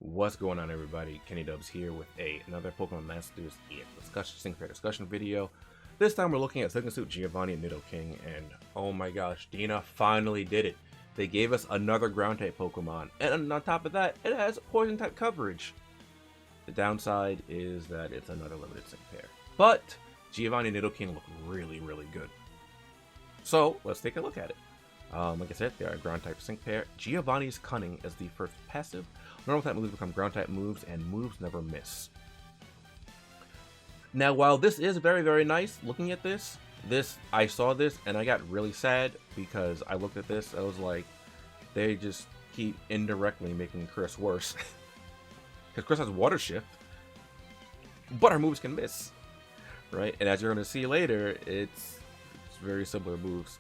What's going on, everybody? TheKennyDubz here with another Pokemon Masters Sync Pair discussion video. This time we're looking at Second Suit Giovanni and Nidoking, and oh my gosh, Dina finally did it. They gave us another ground type Pokemon, and on top of that, it has poison type coverage. The downside is that it's another limited sync pair, but Giovanni and Nidoking look really good. So let's take a look at it. Like I said, they are a ground type sync pair. Giovanni's Cunning is the first passive. Normal type moves become ground type moves, and moves never miss. Now, while this is very nice, looking at this, I saw this and I got really sad because I looked at this. I was like, they just keep indirectly making Chris worse because Chris has Water Shift, but her moves can miss, right? And as you're going to see later, it's very similar moves.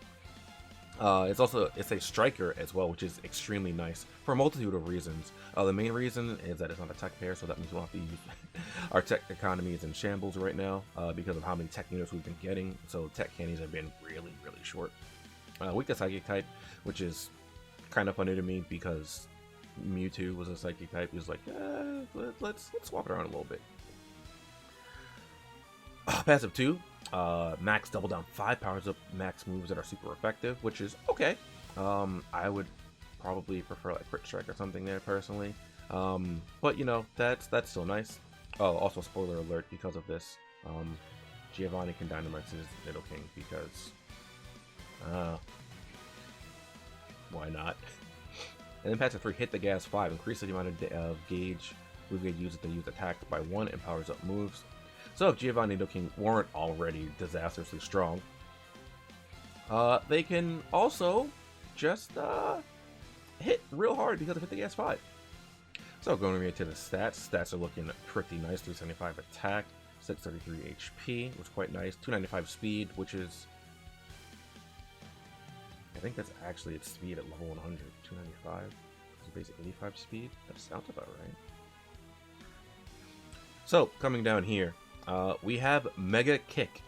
It's a striker as well, which is extremely nice for a multitude of reasons. The main reason is that it's not a tech pair, so that means we don't have to use our tech economy is in shambles right now because of how many tech units we've been getting. So tech candies have been really short. Weak to psychic type, which is kind of funny to me because Mewtwo was a psychic type. He was like, let's swap it around a little bit. Passive 2. Max double down 5 powers up max moves that are super effective, which is okay. I would probably prefer like Crit Strike or something there personally, but you know, that's still nice. Oh, also spoiler alert, because of this, Giovanni can Dynamax his Nidoking because why not? And then passive 3, hit the gas 5, increase the amount of gauge move gauge used to use attack by 1 and powers up moves. So if Giovanni and Nidoking weren't already disastrously strong, they can also just hit real hard because of Hit the Gas 5. So going right to the stats. Stats are looking pretty nice. 375 attack, 633 HP, which is quite nice. 295 speed, which is, I think that's actually its speed at level 100. 295, so basically 85 speed. That sounds about right. So coming down here, we have Mega Kick.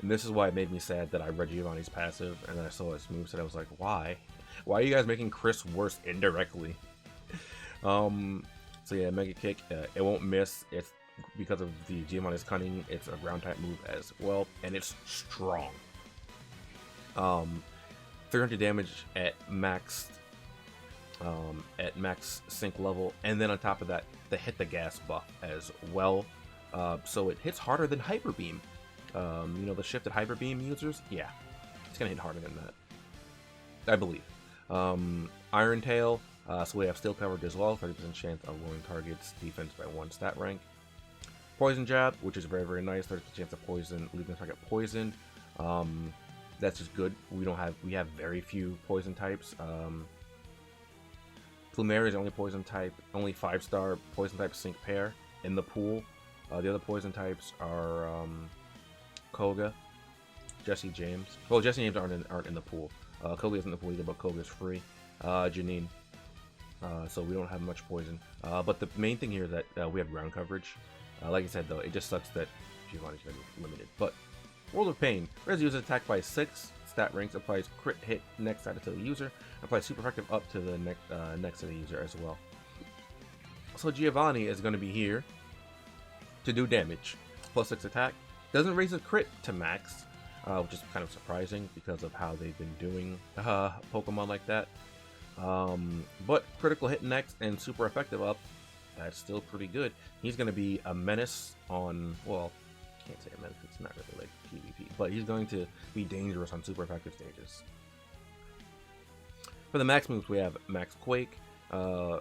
And this is why it made me sad that I read Giovanni's passive and then I saw his moveset. I was like, why? Why are you guys making Chris worse indirectly? So yeah, Mega Kick, it won't miss. It's because of the Giovanni's Cunning. It's a ground type move as well, and it's strong. 300 damage at max sync level, and then on top of that, the Hit the Gas buff as well. So it hits harder than Hyper Beam. You know, the shifted Hyper Beam users? Yeah, it's gonna hit harder than that, I believe. Iron Tail, so we have Steel coverage as well, 30% chance of lowering targets defense by 1 stat rank. Poison Jab, which is very nice, 30% chance of poison, leaving the target poisoned. That's just good. We have very few poison types. Plumeria is the only poison type, only 5-star poison type sync pair in the pool. The other poison types are Koga, Jesse James. Well, Jesse James aren't in the pool. Koga isn't in the pool either, but Koga is free. Janine. So we don't have much poison. But the main thing here is that we have ground coverage. Like I said, though, it just sucks that Giovanni's going to be limited. But World of Pain. Res user attack by 6 stat ranks, applies crit hit next side to the user, applies super effective up to the next to the user as well. So Giovanni is going to be here to do damage. Plus 6 attack. Doesn't raise the crit to max, which is kind of surprising because of how they've been doing Pokemon like that. But critical hit next and super effective up, that's still pretty good. He's going to be a menace on, well, I can't say a menace, it's not really like PvP, but he's going to be dangerous on super effective stages. For the max moves, we have Max Quake,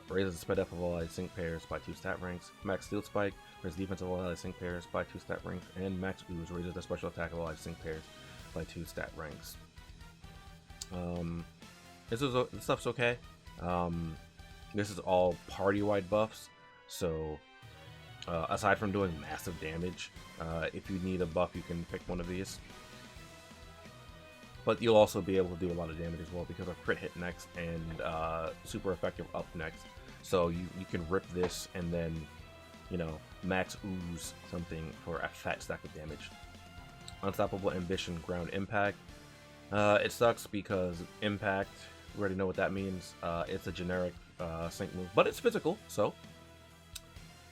raises the spread depth of all allied sync pairs by 2 stat ranks. Max Steel Spike, raises defense of all allied sync pairs by 2 stat ranks. And Max Ooze raises the special attack of all allied sync pairs by 2 stat ranks. This stuff's okay. This is all party-wide buffs, so aside from doing massive damage, if you need a buff, you can pick one of these. But you'll also be able to do a lot of damage as well because of crit hit next and super effective up next. So you can rip this and then, you know, max ooze something for a fat stack of damage. Unstoppable Ambition, Ground Impact. It sucks because Impact, we already know what that means. It's a generic sync move, but it's physical, so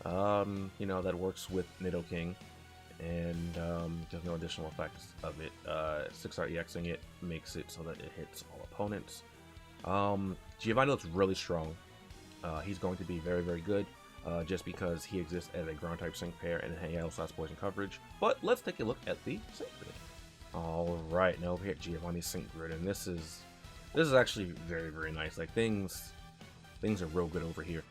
you know, that works with Nidoking, and there's no additional effects of it. 6-star EXing it makes it so that it hits all opponents. Giovanni looks really strong. He's going to be very, very good, just because he exists as a ground type sync pair, and he also has poison coverage. But let's take a look at the sync grid. Alright, now over here at Giovanni's sync grid, and this is actually very, very nice. Like, things are real good over here.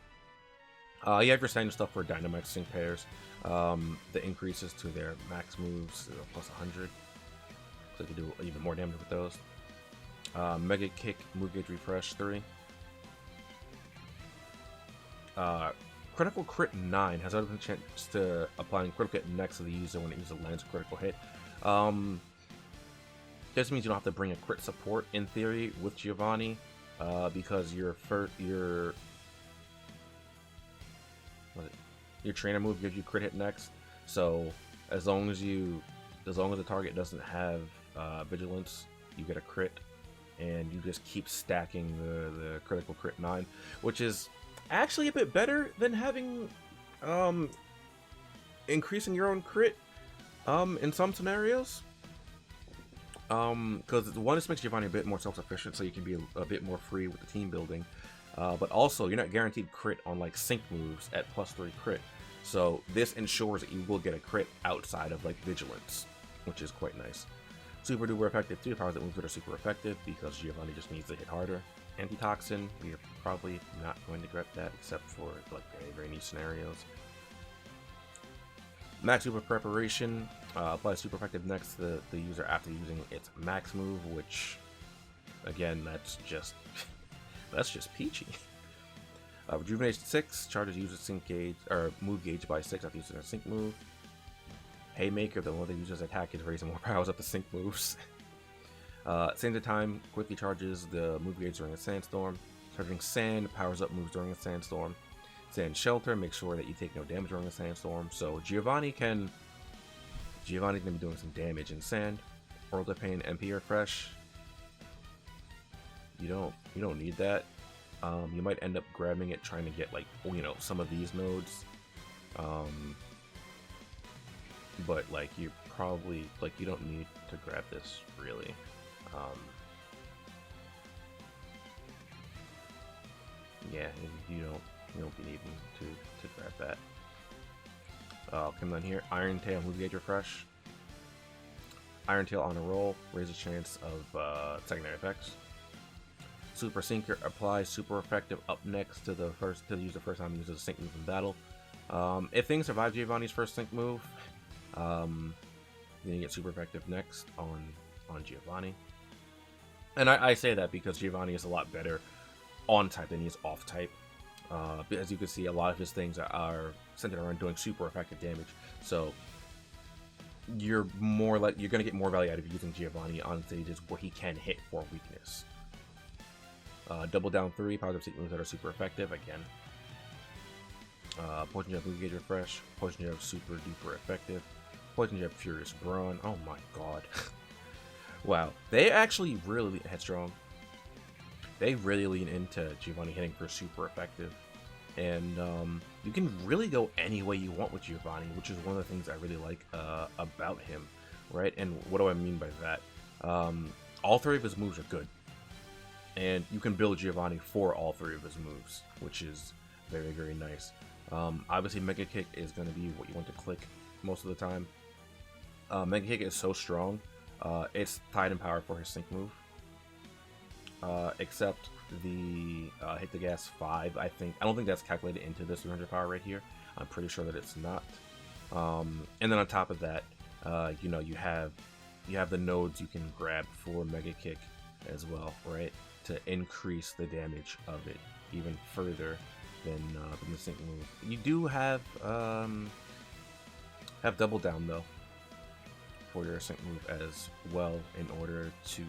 You have your standard stuff for Dynamax sync pairs. The increases to their max moves, plus 100. So you can do even more damage with those. Mega Kick, Move Gauge Refresh 3. Critical Crit 9 has other chance to applying critical hit next to the user when the user lands a critical hit. This means you don't have to bring a crit support in theory with Giovanni, because your trainer move gives you crit hit next. So as long as the target doesn't have vigilance, you get a crit, and you just keep stacking the critical crit 9, which is actually a bit better than having increasing your own crit in some scenarios. Because one, this makes Giovanni a bit more self-sufficient, so you can be a bit more free with the team building. But also, you're not guaranteed crit on like sync moves at +3 crit. So this ensures that you will get a crit outside of like vigilance, which is quite nice. Super duper effective too. Powers that moves that are super effective because Giovanni just needs to hit harder. Antitoxin, you're probably not going to grab that except for like very, very niche scenarios. Max Super Preparation applies super effective next to the user after using its max move, which again, that's just peachy. Rejuvenation 6 charges user sync gauge or move gauge by 6 after using a sync move. Haymaker, the one that uses attack is raising more powers up to sync moves. Same time quickly charges the move gauge during a sandstorm. Charging Sand powers up moves during a sandstorm. Sand Shelter makes sure that you take no damage during a sandstorm. So Giovanni's gonna be doing some damage in Sand. World of Pain, MP Refresh. You don't need that. You might end up grabbing it trying to get like, you know, some of these nodes. But like you probably like you don't need to grab this really. Yeah, you don't be needing to grab that. Come down here, Iron Tail, Move Gauge Refresh. Iron Tail on a roll, raise the chance of secondary effects. Super Sinker applies super effective up next to the user first time he uses a sync move in battle. If things survive Giovanni's first sync move, then you get super effective next on Giovanni. And I say that because Giovanni is a lot better on type than he is off type. As you can see, a lot of his things are centered around doing super effective damage. So you're gonna get more value out of using Giovanni on stages where he can hit for weakness. Double Down 3 powers up sync moves that are super effective again. Poison Jab, Move Gauge Refresh. Poison Jab, super duper effective. Poison Jab, Furious Brawn. Oh my god. Wow, they actually really headstrong. They really lean into Giovanni hitting for super effective, and you can really go any way you want with Giovanni, which is one of the things I really like about him, right? And what do I mean by that? All 3 of his moves are good, and you can build Giovanni for all 3 of his moves, which is very, very nice. Obviously, Mega Kick is going to be what you want to click most of the time. Mega Kick is so strong. It's tied in power for his sync move. Except the Hit the Gas 5, I don't think that's calculated into this 300 power right here. I'm pretty sure that it's not. And then on top of that, you know, you have the nodes you can grab for Mega Kick as well, right? To increase the damage of it even further than the sync move. You do have Double Down though for your sync move as well in order to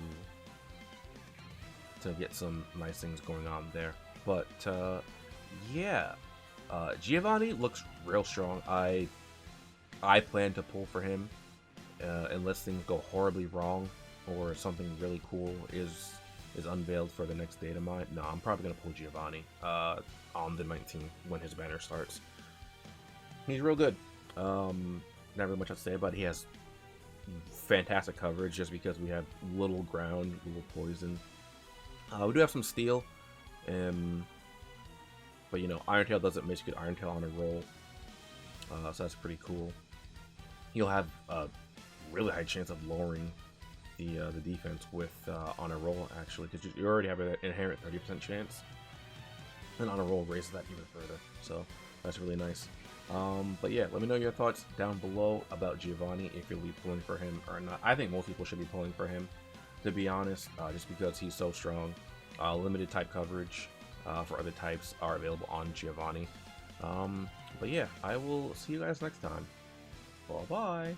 get some nice things going on there. But yeah, Giovanni looks real strong. I plan to pull for him unless things go horribly wrong or something really cool is is unveiled for the next data mine. No, I'm probably gonna pull Giovanni on the 19th when his banner starts. He's real good. Not really much to say, but he has fantastic coverage just because we have little ground, little poison. We do have some steel, but you know, Iron Tail doesn't miss. You get Iron Tail on a roll, so that's pretty cool. He'll have a really high chance of lowering the defense with on a roll, actually, because you already have an inherent 30% chance, and on a roll raises that even further. So that's really nice. But yeah, let me know your thoughts down below about Giovanni, if you'll be pulling for him or not. I think most people should be pulling for him, to be honest, just because he's so strong. Limited type coverage for other types are available on Giovanni. But yeah, I will see you guys next time. Bye-bye.